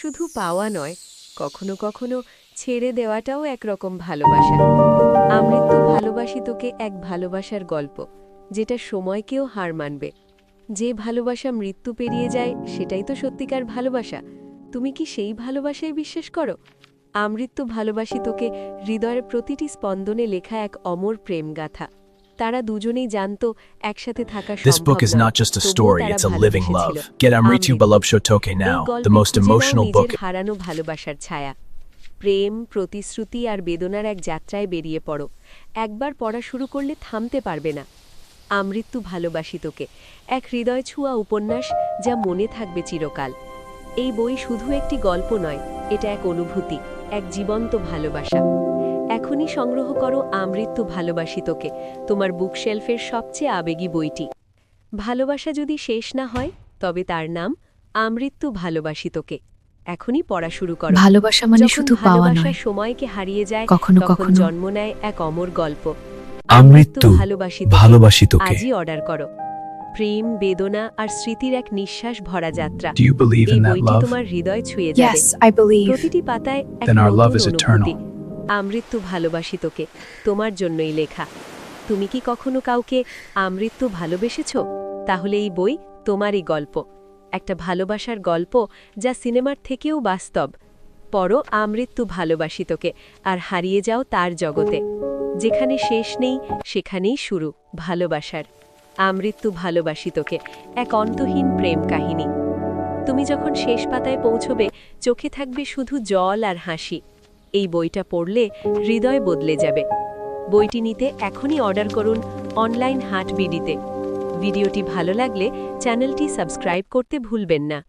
শুধু পাওয়া নয়, কখনো কখনো ছেড়ে দেওয়াটাও একরকম ভালোবাসা। আমৃত্যু ভালোবাসি তোকে এক ভালোবাসার গল্প, যেটা সময়কেও হার মানবে। যে ভালোবাসা মৃত্যু পেরিয়ে যায় সেটাই তো সত্যিকার ভালোবাসা। তুমি কি সেই ভালোবাসায় বিশ্বাস করো? আমৃত্যু ভালোবাসি তোকে হৃদয়ের প্রতিটি স্পন্দনে লেখা এক অমর প্রেম গাথা। তারা দুজনেই জানত একসাথে থাকা This সম্ভব book is নয়, not just a তবুও story, তারা it's a living ভালোবেসেছিল। love. Get Amritu আমৃত্যু। Balab Shotoke এই now, গল্পে the most খুঁজে নাও emotional নিজের book. হারানো ভালোবাসার ছায়া। প্রেম, প্রতিশ্রুতি আর বেদনার এক যাত্রায় বেরিয়ে পড়ো। একবার পড়া শুরু করলে থামতে পারবে না। আমৃত্যু ভালোবাসি তোকে, এক হৃদয় ছোঁয়া উপন্যাস যা মনে থাকবে চিরকাল। এই বই শুধু একটি গল্প নয়, এটা এক অনুভূতি, এক জীবন্ত ভালোবাসা। এখনই সংগ্রহ করো আমৃত্যু ভালোবাসি তোকে, তোমার বুকশেলফের সবচেয়ে আবেগী বইটি। ভালোবাসা যদি শেষ না হয়, তবে তার নাম আমৃত্যু ভালোবাসি তোকে। এখনই পড়া শুরু করো। ভালোবাসা মানে যখন শুধু পাওয়া ভালোবাসা নয়, সময়কে হারিয়ে যায়, কখনো তখন কখনো জন্ম নেয় এক অমর গল্প। আমৃত্যু ভালোবাসি তোকে। তোকে। আজই অর্ডার করো। প্রেম, বেদনা আর স্মৃতির এক নিঃশ্বাস ভরা যাত্রা। Do you believe এই in that বইটি love? তোমার হৃদয় ছুঁয়ে যাবে। Yes, I believe. প্রতিটি পাতায় এক Then our love নতুন is অনুভূতি। eternal. আমৃত্যু ভালোবাসি তোকে, তোমার জন্যই লেখা। তুমি কি কখনো কাউকে আমৃত্যু ভালোবেসেছ? তাহলে এই বই তোমারই গল্প, একটা ভালোবাসার গল্প যা সিনেমার থেকেও বাস্তব। পড়ো আমৃত্যু ভালোবাসি তোকে আর হারিয়ে যাও তার জগতে। যেখানে শেষ নেই সেখানেই শুরু ভালোবাসার। আমৃত্যু ভালোবাসি তোকে, এক অন্তহীন প্রেম কাহিনী। তুমি যখন শেষ পাতায় পৌঁছবে, চোখে থাকবে শুধু জল আর হাসি। এই বইটা পড়লে হৃদয় বদলে যাবে। বইটি নিতে এখনই অর্ডার করুন অনলাইন হাট বিডিতে। ভিডিওটি ভালো লাগলে চ্যানেলটি সাবস্ক্রাইব করতে ভুলবেন না।